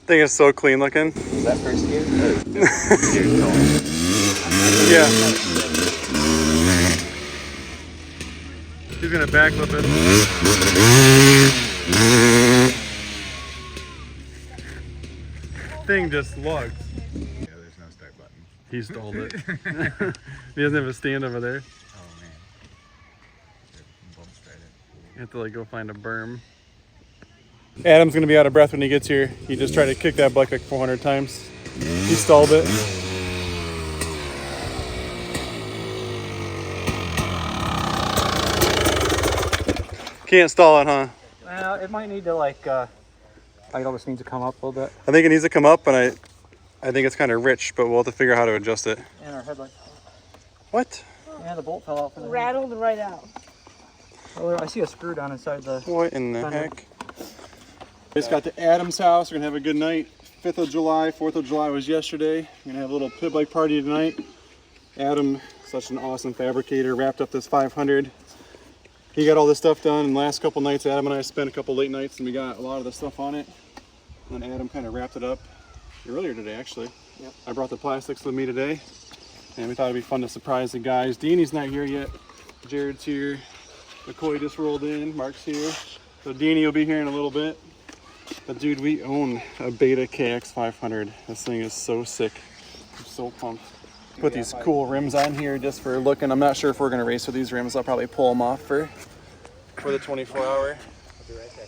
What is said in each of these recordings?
Thing is so clean looking. Is that first gear? Yeah. He's gonna backflip it. Thing just lugs. Yeah, there's no start button. He stalled it. He doesn't have a stand over there. Oh man. Bump start it. You have to like go find a berm. Adam's gonna be out of breath when he gets here. He just tried to kick that bike like 400 times. He stalled it. Can't stall it, huh? Well, it might need to like, idle just needs to come up a little bit. I think it needs to come up, and I think it's kind of rich, but we'll have to figure out how to adjust it. And our headlight. What? Yeah, the bolt fell out for the Rattled right out. Oh, I see a screw down inside the... What in the heck? Just got to Adam's house. We're gonna have a good night. 5th of July, 4th of July was yesterday. We're gonna have a little pit bike party tonight. Adam, such an awesome fabricator, wrapped up this 500. He got all this stuff done, and the last couple nights Adam and I spent a couple late nights and we got a lot of the stuff on it. And then Adam kind of wrapped it up earlier today, actually. Yep. I brought the plastics with me today, and we thought it'd be fun to surprise the guys. Deanie's not here yet. Jared's here. McCoy just rolled in. Mark's here. So Deanie will be here in a little bit. But dude, we own a Beta KX 500. This thing is so sick. I'm so pumped. Put these cool rims on here just for looking. I'm not sure if we're gonna race with these rims. I'll probably pull them off for the 24-hour. I'll be right there.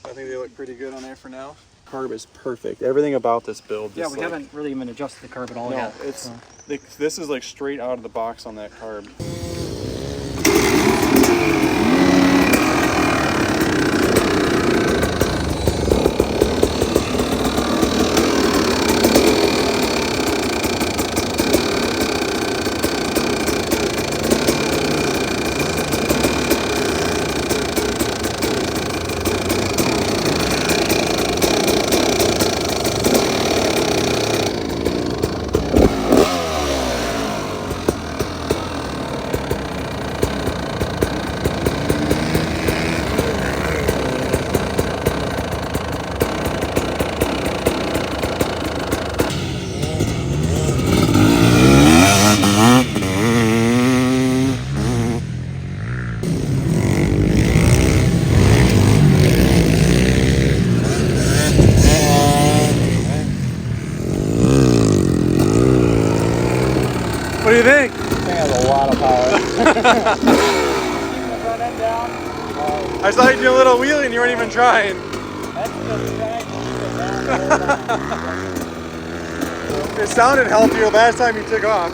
I think they look pretty good on there for now. Carb is perfect. Everything about this build. Yeah, we haven't really even adjusted the carb at all yet. No, it's this is like straight out of the box on that carb. What do you think? This thing has a lot of power. I saw you do a little wheelie and you weren't even trying. It sounded healthier last time you took off.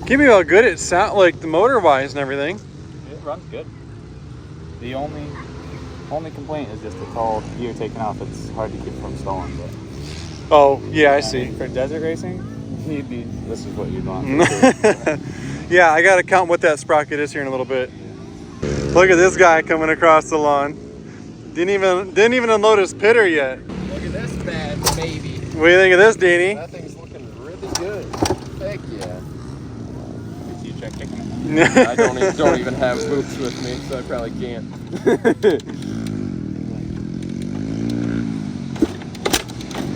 Give me how good it sound like the motor wise and everything. It runs good. The only complaint is just it's all gear taken off. It's hard to keep from stalling. But Oh yeah, I see. for desert racing, this is what you'd want. Yeah, I gotta count what that sprocket is here in a little bit. Look at this guy coming across the lawn. Didn't even unload his pitter yet. Look at this bad baby. What do you think of this, Deanie? That thing's looking really good. Heck yeah. You check it. I don't even have boots with me, so I probably can't.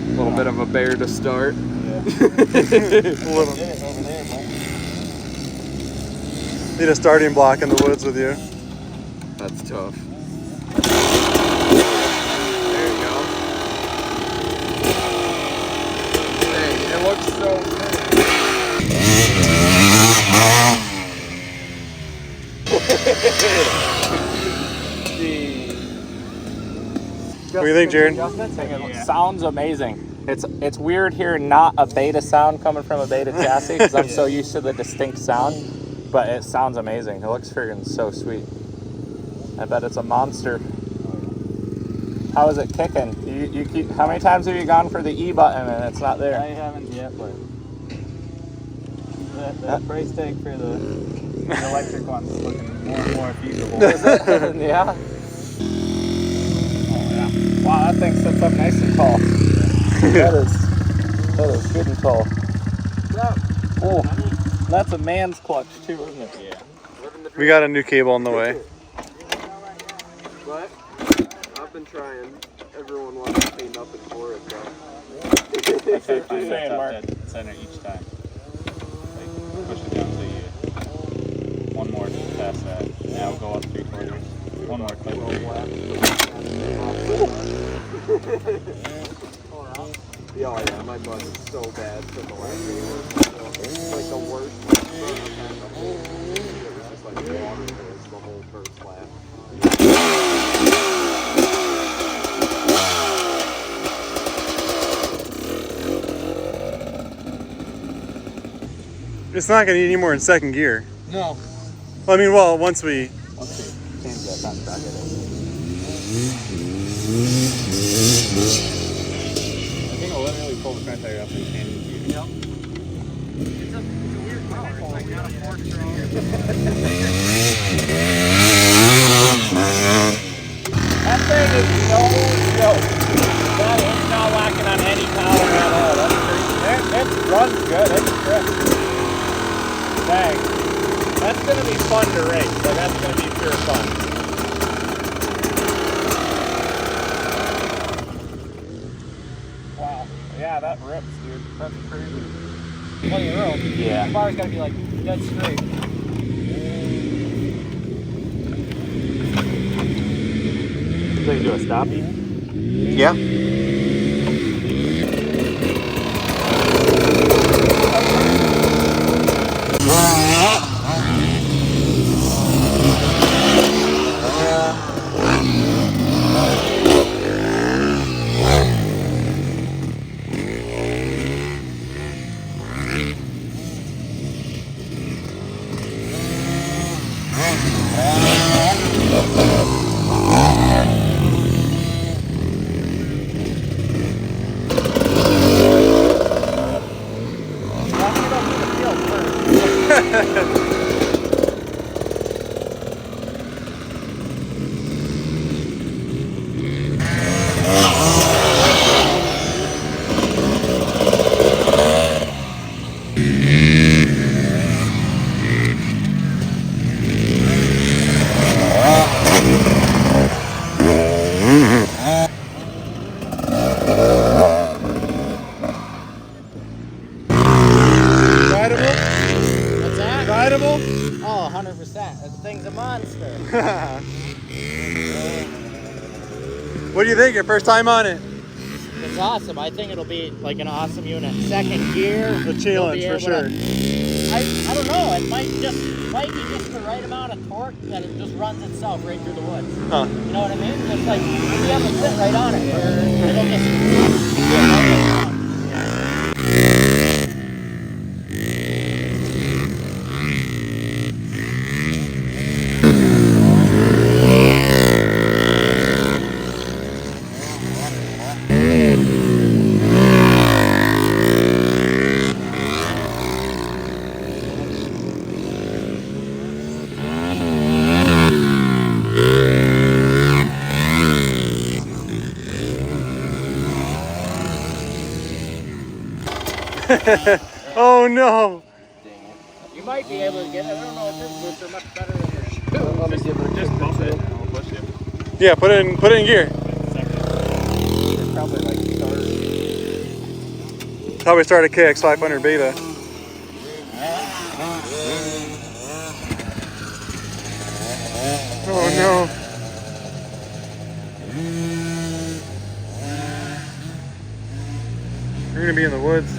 A little bit of a bear to start. Need a starting block in the woods with you. That's tough. There you go. Hey, it looks so good. What do you think, Jared? It sounds amazing. It's weird hearing not a Beta sound coming from a Beta chassis because I'm so used to the distinct sound, but it sounds amazing. It looks freaking so sweet. I bet it's a monster. How is it kicking? You keep, how many times have you gone for the E button and it's not there? I haven't yet, but that price tag for the electric one's looking more and more feasible. Is it? Yeah. Oh, yeah. Wow, that thing sits up nice and tall. That is good and tall. Oh, that's a man's clutch too, isn't it? Yeah. We got a new cable on the way. But I've been trying. Everyone wants to clean up and for it, though. That's what you're saying, Mark. Dead center each time. Like push it down to you. One more past that. Now go up 3/4. One more clip. Yeah, yeah, my butt is so bad from the last game. It's like the worst burn I've had the whole year. It was just like water hose the whole first lap. It's not going to need any more in second gear. No. Well, I mean, well, once we... Once you change that, not back it. I think I'll literally pull the front tire up and change it. Yep. It's a weird power. It's like not a fork throw. That thing is no joke. That is not lacking on any power at all. That's crazy. It runs good. It's crisp. Dang. That's going to be fun to race. So that's going to be pure fun. Wow. Yeah, that rips, dude. That's crazy. Plenty of room. Yeah. The bar's got to be like dead straight. So you do a stop? Yeah. What's that? Rideable? Oh, 100%. That thing's a monster. What do you think? Your first time on it? It's awesome. I think it'll be like an awesome unit. Second gear. A challenge for sure. I don't know. It might be just the right amount of torque that it just runs itself right through the woods. Huh. You know what I mean? Just like you'll be able to sit right on it. Or it'll just. Oh no! You might be able to get it. I don't know if this boots are much better than yours. Let me give it a Just bump it and I'll push it. Yeah, put it in gear. It's probably like third. Probably start a KX 500 beta. Oh no! You're gonna be in the woods.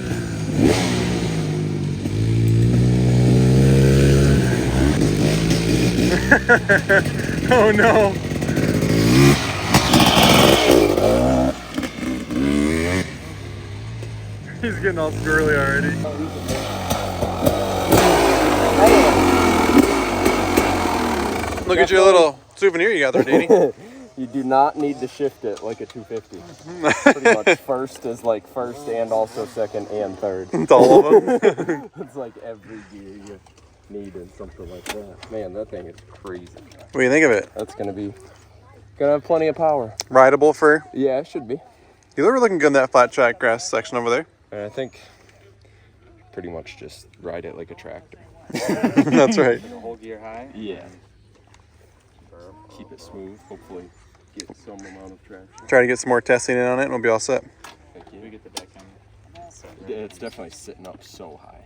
Oh no! He's getting all squirrely already. Look at your little souvenir you got there, Danny. You do not need to shift it like a 250. Pretty much first is like first and also second and third. It's all of them. It's like every gear you need and something like that. Man, that thing is crazy. What do you think of it? That's gonna have plenty of power. Rideable for? Yeah, it should be. You were looking good in that flat track grass section over there. And I think pretty much just ride it like a tractor. That's right. The whole gear high. Yeah. Keep it smooth. Hopefully get some amount of traction. Try to get some more testing in on it and we'll be all set. Thank you. We get the deck camera. Yeah, it's definitely sitting up so high.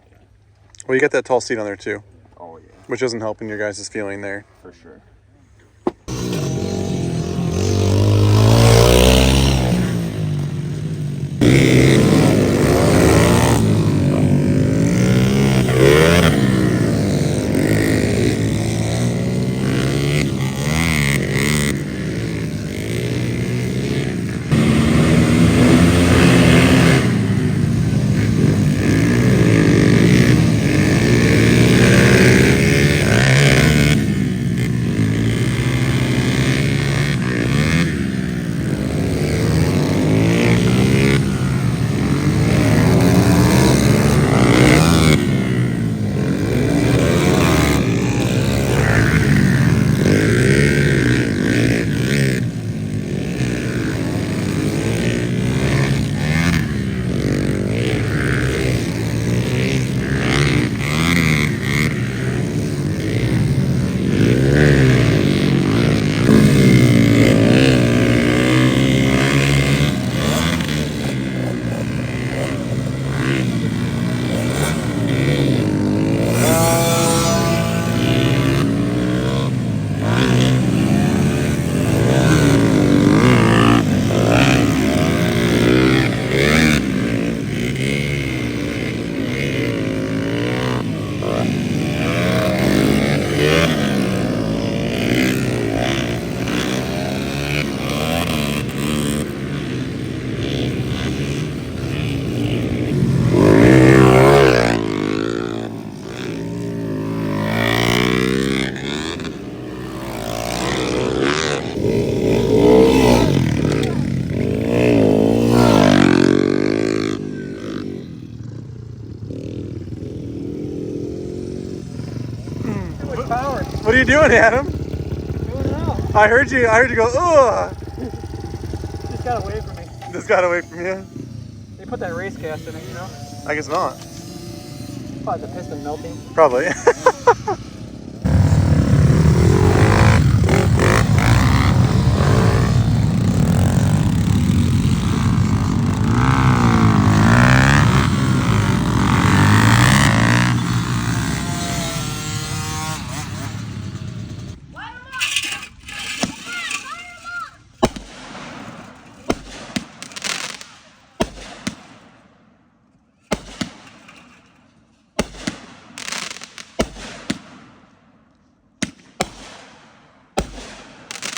Well, you got that tall seat on there too, Oh yeah, which isn't helping your guys' feeling there. for sure. What are you doing, Adam? Doing it out. I heard you go, ugh. Just got away from me. This got away from you. They put that race cast in it, you know? I guess not. Probably the piston melting. Probably.